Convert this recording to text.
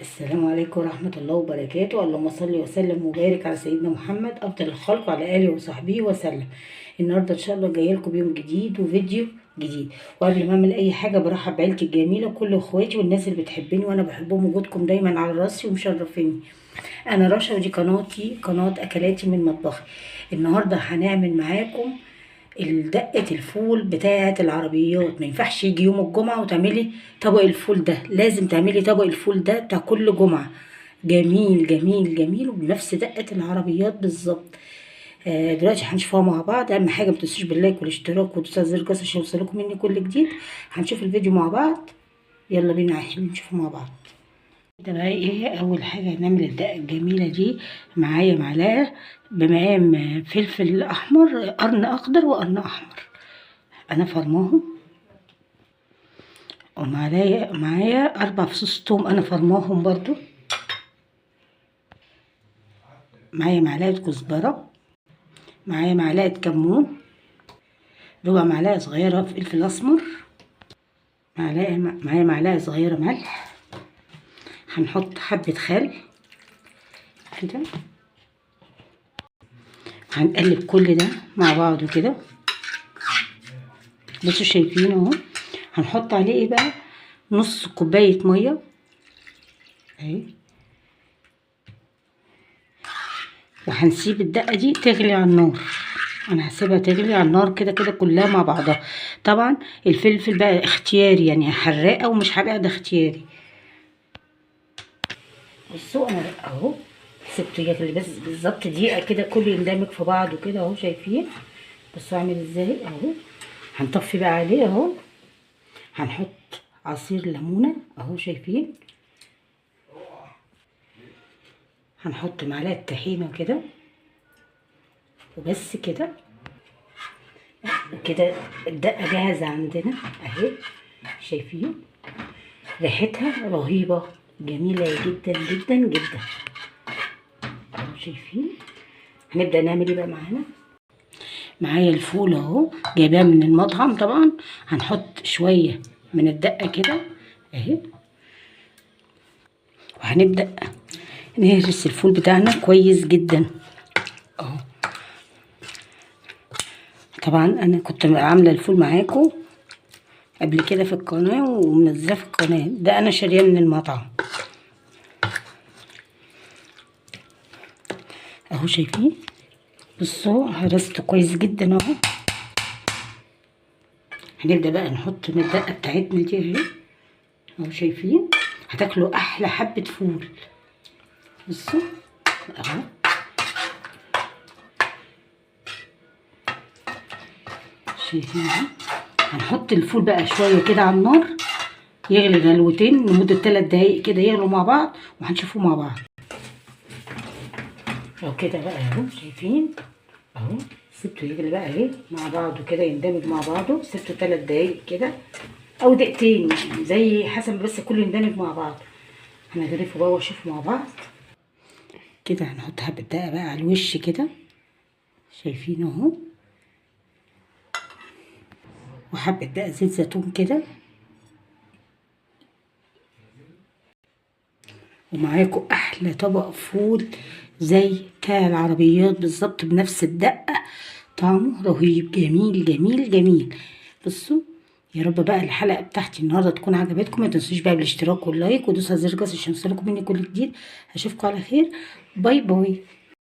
السلام عليكم ورحمة الله وبركاته. اللهم صل وسلم وبارك على سيدنا محمد أفضل الخلق وعلى آله وصحبه وسلم. النهاردة إن شاء الله جاية لكم بيوم جديد وفيديو جديد. وقبل ما أعمل أي حاجة برحب بعيلتي الجميلة كل إخواتي والناس اللي بتحبني وأنا بحبهم. وجودكم دايما على راسي ومشرفيني. أنا رشا ودي قناتي، قناة أكلاتي من مطبخي. النهاردة هنعمل معاكم دقة الفول بتاعة العربيات. ما ينفعش يجي يوم الجمعة وتعملي طبق الفول ده، لازم تعملي طبق الفول ده بتاع كل جمعة. جميل جميل جميل وبنفس دقة العربيات بالظبط. دلوقتي هنشوفها مع بعض. اهم حاجة متنسوش باللايك والاشتراك وتدوسوا زر الجرس عشان يوصلكم مني كل جديد. هنشوف الفيديو مع بعض، يلا بينا نشوفه مع بعض. ده بقى ايه؟ اول حاجه هنعمل الدقه الجميله دي. معايا معلقه بمقام فلفل احمر، قرن اخضر وقرن احمر انا فرماهم. معايا 4 فصوص توم انا فرماهم برضو. معايا معلقه كزبره، معايا معلقه كمون، ربع معلقه صغيره فلفل اسمر، معايا معلقه صغيره ملح. هنحط حبه خل كده. هنقلب كل ده مع بعضه كده. بصوا شايفين اهو. هنحط عليه ايه بقى؟ نص كوبايه ميه اهي. وهنسيب الدقه دي تغلي على النار. انا هسيبها تغلي على النار كده كده كلها مع بعضها. طبعا الفلفل بقى اختياري، يعني حراقه ومش حراقه، ده اختياري. بصوا انا اهو سبته يغلي بس بالظبط دقيقه كده، كله يندمج في بعضه كده اهو. شايفين؟ بصوا عامل ازاي اهو. هنطفي بقى عليه اهو. هنحط عصير ليمونه اهو. شايفين؟ هنحط معلقه طحينه كده وبس كده. كده الدقه جاهزه عندنا اهي. شايفين ريحتها رهيبه جميله جدا جدا جدا اهو. شايفين؟ هنبدا نعمل ايه بقى معانا؟ معايا الفول اهو، جايباه من المطعم طبعا. هنحط شويه من الدقه كده اهي. وهنبدا نهرس الفول بتاعنا كويس جدا اهو. طبعا انا كنت عامله الفول معاكم قبل كده في القناه ومنزلاه في القناه. ده انا شاريه من المطعم اهو. شايفين؟ بصوا هرسته كويس جدا اهو. هنبدا بقى نحط من الدقه بتاعتنا دي اهي اهو. شايفين؟ هتاكلوا احلى حبه فول. بصوا اهو. شايفين؟ هنحط الفول بقى شويه كده على النار يغلي غلوتين لمده 3 دقايق كده، يغلوا مع بعض وهنشوفه مع بعض اهو كده بقى اهو. شايفين اهو؟ سبته يغلي بقى اهي مع بعضه كده، يندمج مع بعضه. سبته 3 دقايق كده او دقيقتين، يعني زي حسب بس كله يندمج مع بعض. هنغرفه بقى واشوفه مع بعض كده. هنحط حبه دقه بقى على الوش كده. شايفين اهو؟ وحبه بقى زيت زيتون كده. ومعاكم احلى طبق فول زي بتاع العربيات بالظبط بنفس الدقه. طعمه رهيب جميل جميل جميل. بصوا، يا رب بقى الحلقه بتاعتي النهارده تكون عجبتكم. ما تنسوش بقى بالاشتراك واللايك ودوسوا على زر الجرس عشان يوصلكم مني كل جديد. هشوفكم على خير. باي باي.